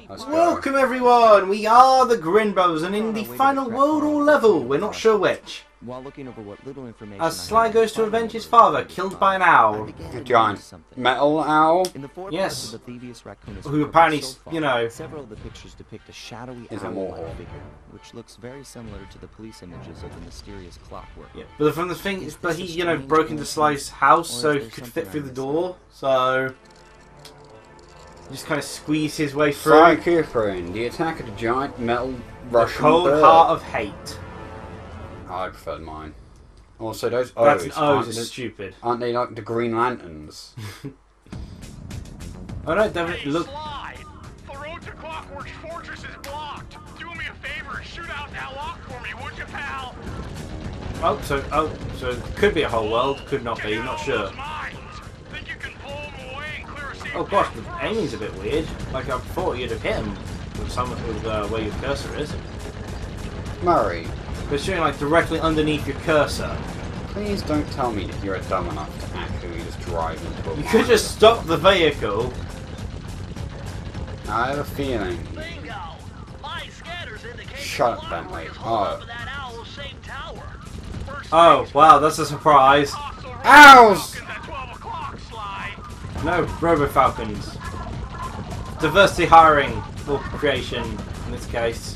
Welcome everyone! We are the Grin Brothers, and in the final world or level, we're not sure which, While looking over what little information as Sly goes to avenge his father, killed by an owl. A giant metal owl? In the Yes. of the Thievius Raccoonus Who apparently, so far, you know, several of the pictures depict a shadowy Is owl-like immortal. figure, which looks very similar to the police images of the mysterious clockwork. yeah. But from the thing is that he, you know, broke into Sly's house so he could fit through the door, so he just kind of squeezed his way through. Psychophone, the attack of the giant metal The Russian cold bird. heart of hate. I preferred mine. Also, those That's O's, an aren't, O's, it's stupid. aren't they like the Green Lanterns? Oh no, definitely look. Sly! The road to Clockwork's fortress is blocked. Do me a favor, shoot out that lock for me, would you, pal? So it could be a whole world, could not be, not sure. Think you can pull him away and clear a safe Oh gosh, path? the aiming's a bit weird. Like I thought you'd have hit him with where your cursor is. Murray, But it's shooting like directly underneath your cursor. please don't tell me that you're dumb enough to actually just drive into a You could just stop the vehicle. I have a feeling. Bingo! My scanners indicate Shut up, the Bentley. Clockwork is Oh. above that owl's safe tower. First Oh things wow, that's a surprise. first, also Owls! Falcons at 12 o'clock, Sly. No, Robo Falcons. Diversity hiring or creation in this case.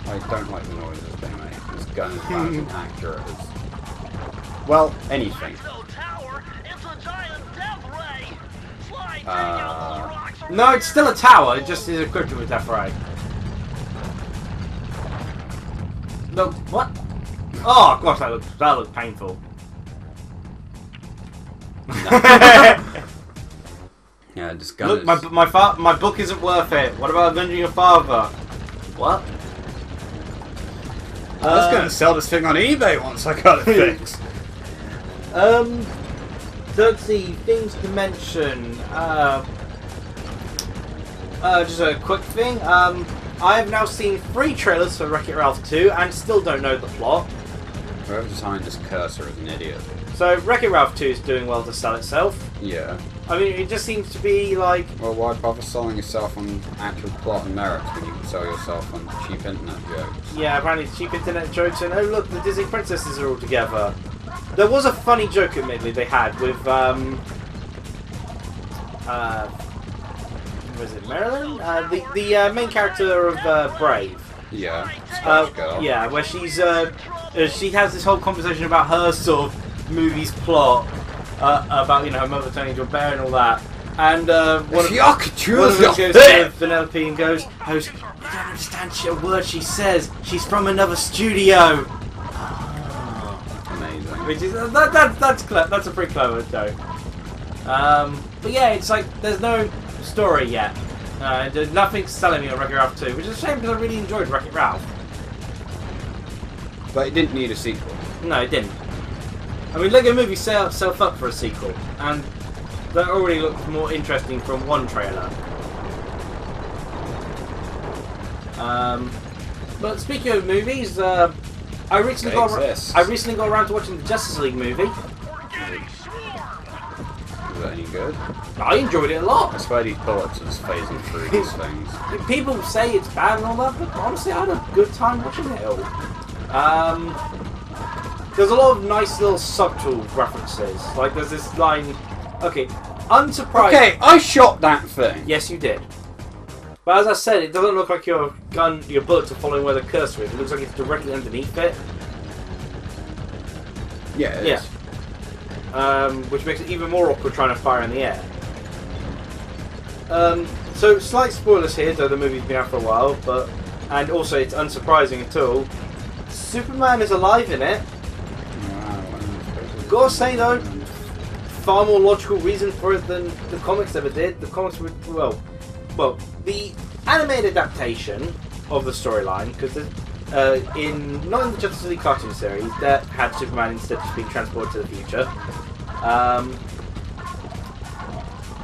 I don't like the noises they make. This gun is about as accurate as... Well, anything. It's no tower, it's a giant death ray. Sly, take out those rocks. No, it's still a tower. It just is equipped with Death Ray. No, what? Oh gosh, that looked painful. Yeah, this gun Look, is... my book isn't worth it. What about avenging your father? What? I was going to sell this thing on eBay once I got it fixed. Let's see, things to mention. Just a quick thing. I have now seen 3 trailers for Wreck-It Ralph 2 and still don't know the plot. Whoever designed this cursor is an idiot. So Wreck-It Ralph 2 is doing well to sell itself. Yeah. I mean, it just seems to be like... Well, why bother selling yourself on actual plot and merits when you can sell yourself on cheap internet jokes? Yeah, apparently it's cheap internet jokes and oh look, the Disney princesses are all together. There was a funny joke, admittedly, they had with, was it Marilyn? The main character of Brave. Yeah. Scotch girl. Yeah, where she's, she has this whole conversation about her sort of movie's plot, about, you know, her mother turning into a bear and all that. And, one of them goes to Vanellope and goes, I don't understand a word she says. She's from another studio. Amazing. Which is that's a pretty clever joke. But yeah, it's like there's no story yet. Nothing's selling me on Wreck-It Ralph 2, which is a shame because I really enjoyed Wreck-It Ralph. But it didn't need a sequel. No, it didn't. I mean, Lego Movie set itself up for a sequel, and that already looked more interesting from one trailer. But speaking of movies, I recently got around to watching the Justice League movie. We're getting swarmed. Is that any good? I enjoyed it a lot. I swear these bullets are just phasing through these things. People say it's bad and all that, but honestly, I had a good time watching it all. There's a lot of nice little subtle references. Like, there's this line... Okay, unsurprised... Okay, I shot that thing. Yes, you did. But as I said, it doesn't look like your bullets are following where the cursor is. It looks like it's directly underneath it. Yeah, it is. Which makes it even more awkward trying to fire in the air. So, slight spoilers here, though the movie's been out for a while, and also it's unsurprising at all. Superman is alive in it. Gotta say though, far more logical reason for it than the comics ever did. The comics were, well, the animated adaptation of the storyline, because not in the Justice League cartoon series, that had Superman instead just being transported to the future.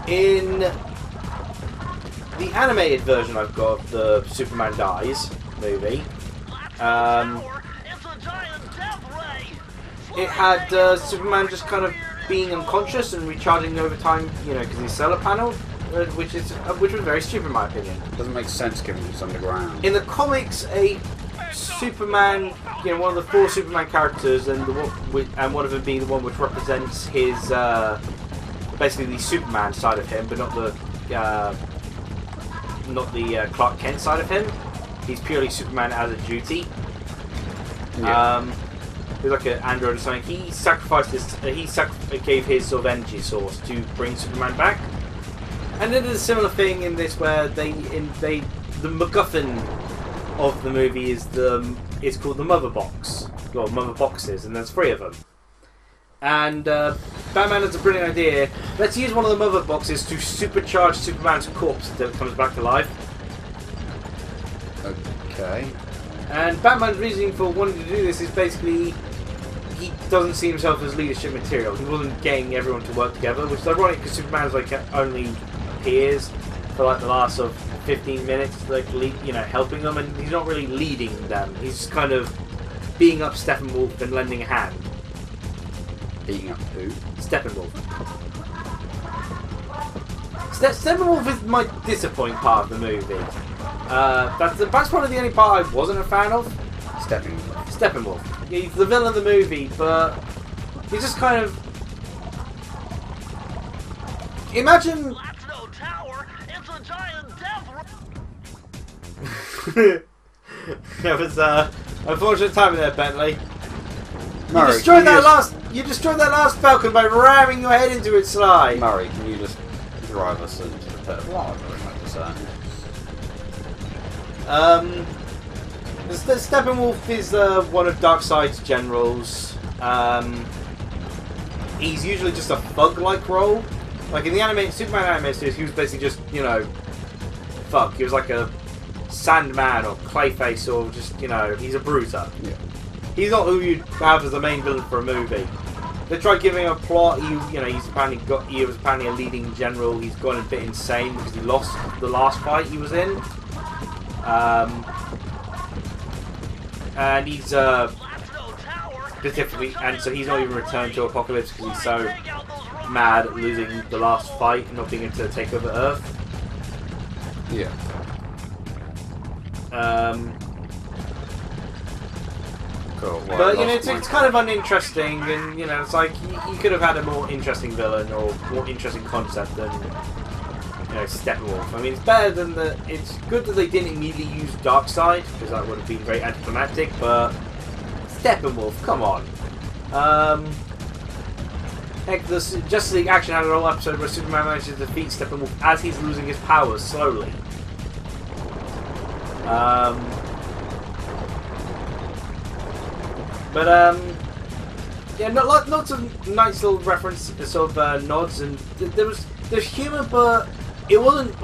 In the animated version I've got, the Superman Dies movie, it had Superman just kind of being unconscious and recharging over time, you know, because he's solar panel. which was very stupid in my opinion. Doesn't make sense given it's underground. In the comics, a Superman, one of the 4 Superman characters, and one of them being the one which represents his basically the Superman side of him, but not the Clark Kent side of him. He's purely Superman as a duty. Yeah. He's like an android or something. He sacrificed gave his sort of energy source to bring Superman back. And then there's a similar thing in this where the MacGuffin of the movie is called the Mother Box, or Mother Boxes, and there's 3 of them. And Batman has a brilliant idea. Let's use one of the Mother Boxes to supercharge Superman's corpse until it comes back to life. Okay. And Batman's reasoning for wanting to do this is basically he doesn't see himself as leadership material. He wasn't getting everyone to work together, which is ironic because Superman's only appears for the last sort of 15 minutes, helping them, and he's not really leading them. He's kind of beating up Steppenwolf and lending a hand. Beating up who? Steppenwolf. Steppenwolf is my disappointing part of the movie. That's probably the only part I wasn't a fan of. Steppenwolf. Yeah, he's the villain of the movie, but he's just kind of... Imagine... That's no tower, it's a giant death. That was unfortunate timing there, Bentley. Murray, You destroyed that last Falcon by ramming your head into its Sly. Murray, can you just drive us into the pit of lava? Steppenwolf is one of Darkseid's generals. He's usually just a thug-like role. Like in the Superman animated series, he was basically just, he was like a Sandman or Clayface or just, he's a bruiser. Yeah. He's not who you'd have as the main villain for a movie. They tried giving him a plot. He was apparently a leading general. He's gone a bit insane because he lost the last fight he was in. And he's specifically, and so he's not even returned to Apocalypse because he's so mad at losing the last fight and not being able to take over Earth. Yeah. Cool. Well, But it's kind of uninteresting, and it's like you could have had a more interesting villain or more interesting concept than Steppenwolf. I mean, it's better than it's good that they didn't immediately use Darkseid because that would have been very anticlimactic. But Steppenwolf, come on. Heck, the Justice League Action had a whole episode where Superman manages to defeat Steppenwolf as he's losing his powers slowly. Yeah, lots of nice little reference, sort of nods, and there's humour, but it wasn't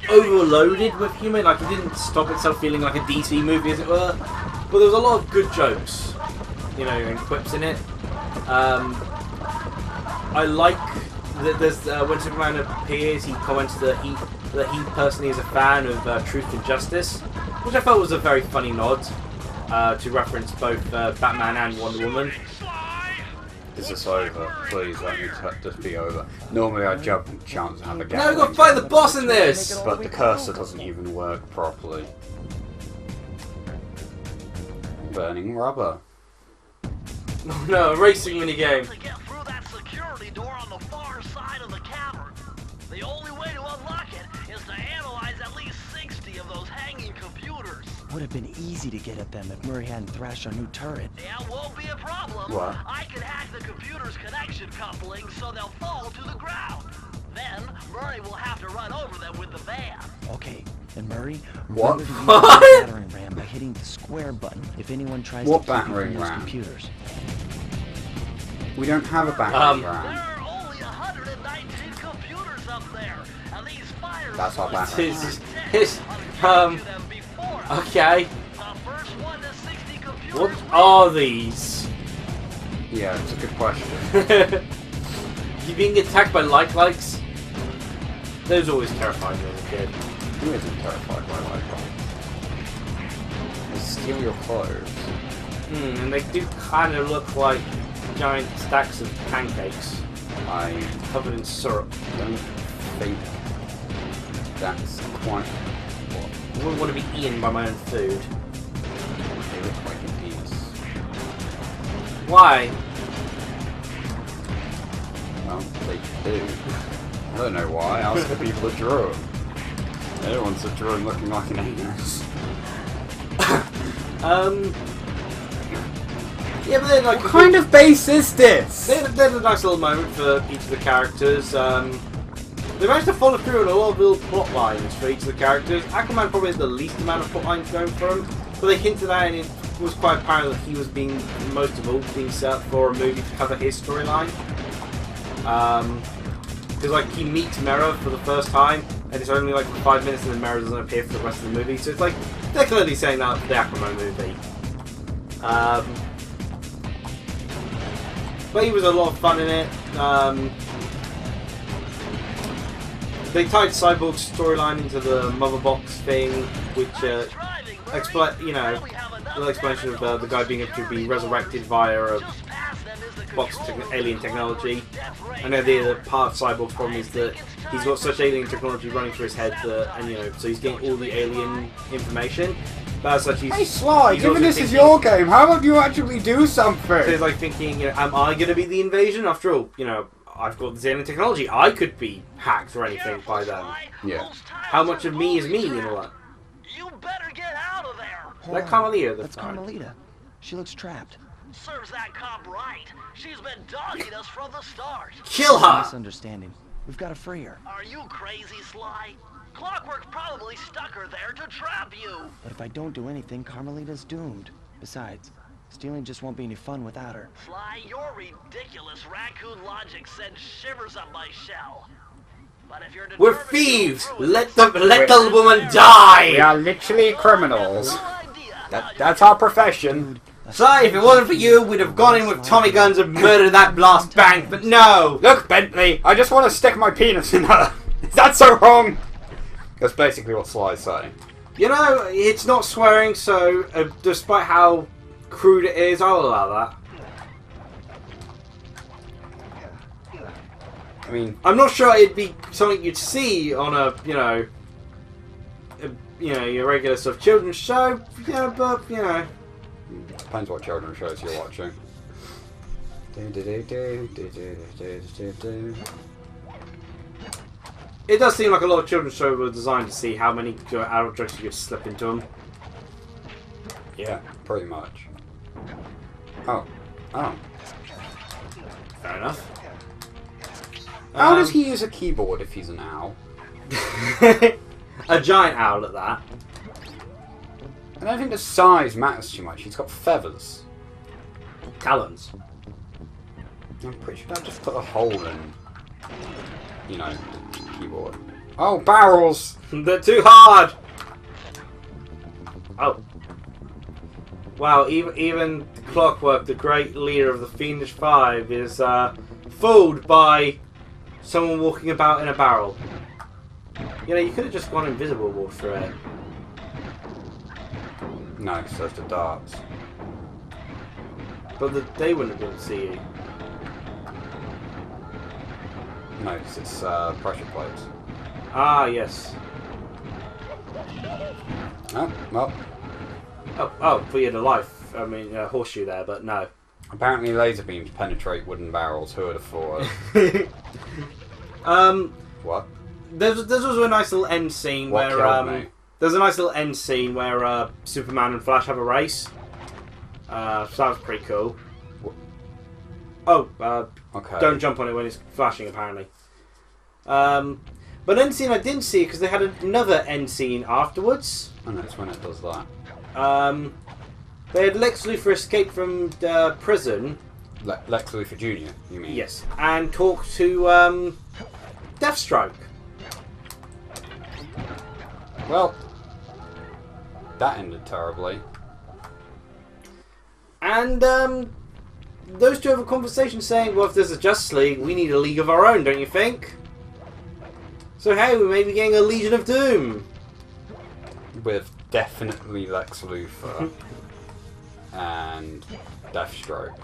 overloaded with humour. Like it didn't stop itself feeling like a DC movie, as it were. But there was a lot of good jokes, and quips in it. I like that there's when Superman appears, he comments that he personally is a fan of Truth and Justice, which I felt was a very funny nod. To reference both Batman and Wonder Woman. Is this over? Please let me just be over. Normally I'd jump and chance to have a game. No, we've got to fight the boss in this! But the cursor doesn't even work properly. Burning rubber. No, a racing minigame. To get through that security door on the far side of the cavern. The only way to unlock it is to analyze at least 60 of those hanging computers. Would have been easy to get at them if Murray hadn't thrashed our new turret. Yeah, won't be a problem. What? I can hack the computer's connection coupling so they'll fall to the ground. Then Murray will have to run over them with the van. Okay, and Murray, What? remember to use the battering ram by hitting the square button if anyone tries What to keep you battering from those ram? computers. We don't have a battering ram. There are only 119 computers up there, and these fires. That's our battering ram. Okay. The first one to 60 computers. What are these? Yeah, it's a good question. You being attacked by likes? Those always terrified me as a kid. Who isn't terrified by light bulbs? They steal your clothes. And they do kind of look like giant stacks of pancakes I covered in syrup. don't think that's quite... I wouldn't want to be eaten by my own food. They look like a penis. Why? Well, they do. I don't know why. Ask the people that drew them. Everyone's drawing looking like an anus. Yeah, but then like... What kind of base is this? There's a nice little moment for each of the characters. They managed to follow through on a lot of little plot lines for each of the characters. Aquaman probably has the least amount of plot lines going for him, but they hinted at it and it was quite apparent that he was being, most of all, being set up for a movie to cover his storyline. Because like he meets Mera for the first time, and it's only like 5 minutes, and then Mera doesn't appear for the rest of the movie. So it's like they're clearly saying that for the Aquaman movie. But he was a lot of fun in it. They tied Cyborg's storyline into the Mother Box thing, which the explanation of the guy being able to be resurrected via a box of alien technology. And the idea that part of Cyborg's problem is that he's got such alien technology running through his head that, and so he's getting all the alien information. But as such, hey Sly, given this is your game, how about you actually do something? So he's like thinking, am I going to be the invasion? After all, I've got this alien technology. I could be hacked or anything by them. Yeah. How much of me is me and all that? You better get out of there. That Carmelita. That's Carmelita. She looks trapped. Serves that cop right. She's been dogging us from the start. Kill her! Misunderstanding. We've got to free her. Are you crazy, Sly? Clockwork probably stuck her there to trap you. But if I don't do anything, Carmelita's doomed. Besides, stealing just won't be any fun without her. Sly, your ridiculous raccoon logic sends shivers up my shell. But if you're We're thieves! Let the woman die! We are literally criminals. That's our profession. Sly, if it wasn't for you, we'd have gone in with Tommy guns and murdered that blast bank, but no! Look, Bentley, I just want to stick my penis in her. Is that so wrong? That's basically what Sly's saying. It's not swearing, so despite how crude it is, I'll allow that. I mean, I'm not sure it'd be something you'd see on a, your regular sort of children's show, but, depends what children's shows you're watching. It does seem like a lot of children's shows were designed to see how many adult jokes you could slip into them. Yeah, pretty much. Oh. Fair enough. How does he use a keyboard if he's an owl? A giant owl at that. I don't think the size matters too much. He's got feathers. Talons. I'm pretty sure I just put a hole in, the keyboard. Oh, barrels! They're too hard! Oh. Wow, even Clockwork, the great leader of the Fiendish Five, is fooled by someone walking about in a barrel. You could have just gone invisible and walked through it. No, because those are darts. But they wouldn't have been able to see you. No, because it's pressure plates. Ah, yes. Oh, well. Oh, for you to life. I mean, horseshoe there, but no. Apparently laser beams penetrate wooden barrels. Who would have thought? What? There's also a nice little end scene What where there's a nice little end scene where Superman and Flash have a race. So that was pretty cool. Oh, okay. Don't jump on it when it's flashing, apparently. But end scene I didn't see because they had another end scene afterwards. And that's when it does that. They had Lex Luthor escape from prison. Lex Luthor Jr., you mean? Yes, and talk to Deathstroke. Well, that ended terribly. And those two have a conversation saying, well, if there's a Justice League, we need a league of our own, don't you think? So hey, we may be getting a Legion of Doom. With definitely Lex Luthor and Deathstroke.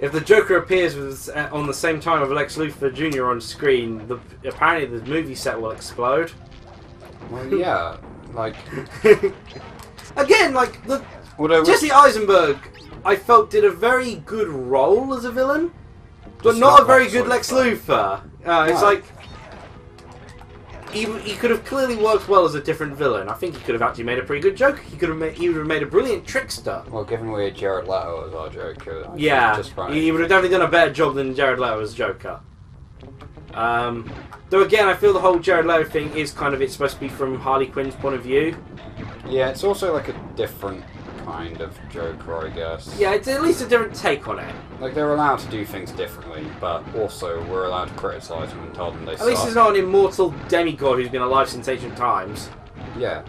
if the Joker appears on the same time with Lex Luthor Jr. on screen, apparently the movie set will explode. Well, yeah, like again, like Jesse Eisenberg, I felt did a very good role as a villain, but not a very good Lex Luthor. It's like he could have clearly worked well as a different villain. I think he could have actually made a pretty good Joker. He would have made a brilliant trickster. Well, given we had Jared Leto as our Joker, he would have definitely done a better job than Jared Leto as Joker. Though again, I feel the whole Jared Leto thing is kind of, it's supposed to be from Harley Quinn's point of view. Yeah, it's also like a different kind of Joker, I guess. Yeah, it's at least a different take on it. Like, they're allowed to do things differently, but also we're allowed to criticise them and tell them they suck. At least he's not an immortal demigod who's been alive since ancient times. Yeah.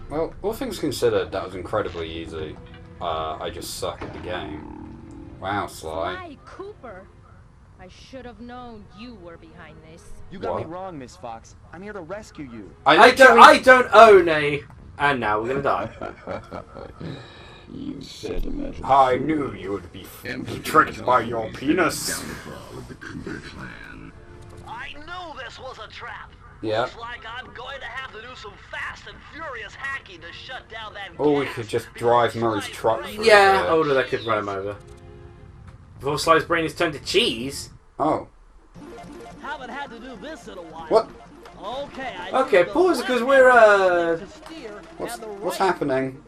Well, all things considered, that was incredibly easy. I just suck at the game. Wow, Sly. Sly Cooper. I should have known you were behind this. You got me wrong, Miss Fox. I'm here to rescue you. I don't own a... And now we're gonna die. You sentimental. I knew you would be tricked by your penis. I knew this was a trap. Yeah. Looks like I'm going to have to do some fast and furious hacking to shut down that Or we gas. could just drive Murray's truck through Yeah, there. oh, that could run him over. Before Sly's brain is turned to cheese. Oh. Haven't had to do this in a while. What? Okay, pause because we're What's happening?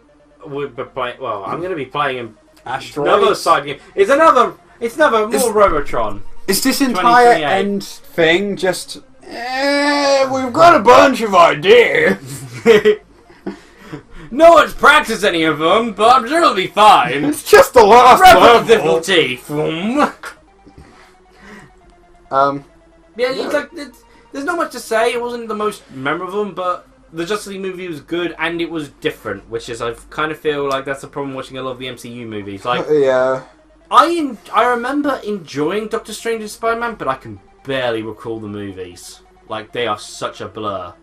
Well, I'm going to be playing Asteroids? another side game. It's another more Robotron. Is this entire 2028. end thing just... we've got a bunch of ideas. No one's practiced any of them, but I'm sure it'll be fine. It's just the last Rapid level. difficulty. Yeah, there's not much to say. It wasn't the most memorable, but the Justice League movie was good and it was different, which is I kind of feel like that's the problem watching a lot of the MCU movies. Like, yeah. I remember enjoying Doctor Strange and Spider-Man, but I can barely recall the movies. Like, they are such a blur.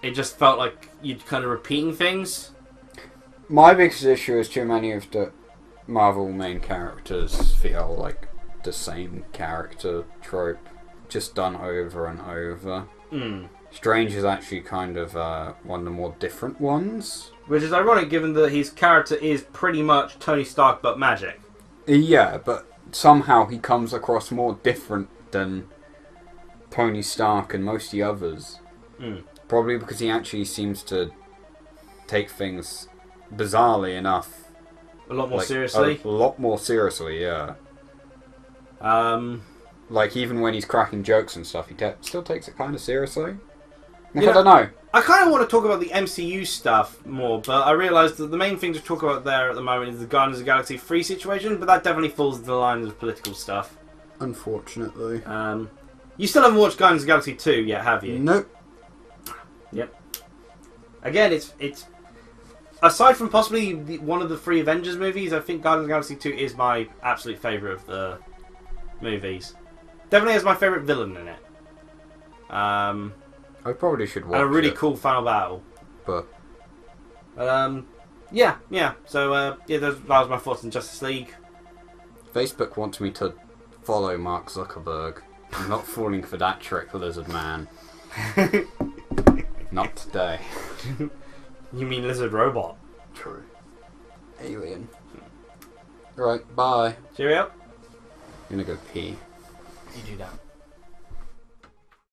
It just felt like you're kind of repeating things. My biggest issue is too many of the Marvel main characters feel like the same character trope, just done over and over. Strange is actually kind of one of the more different ones. Which is ironic given that his character is pretty much Tony Stark but magic. Yeah, but somehow he comes across more different than Tony Stark and most of the others. Probably because he actually seems to take things, bizarrely enough, A lot more seriously. A lot more seriously, yeah. Like, even when he's cracking jokes and stuff, he still takes it kind of seriously. Like, I don't know. I kind of want to talk about the MCU stuff more, but I realised that the main thing to talk about there at the moment is the Guardians of the Galaxy 3 situation, but that definitely falls into the line of political stuff. Unfortunately. You still haven't watched Guardians of the Galaxy 2 yet, have you? Nope. Yep. Again, it's aside from possibly one of the 3 Avengers movies, I think Guardians of the Galaxy 2 is my absolute favourite of the movies. Definitely has my favourite villain in it. I probably should watch it. And a really cool final battle. But yeah. So that was my thoughts on Justice League. Facebook wants me to follow Mark Zuckerberg. I'm not falling for that trick, Lizard Man. Not today. You mean Lizard Robot? True. Alien. Right, bye. Cheerio. I'm gonna go pee. You do that.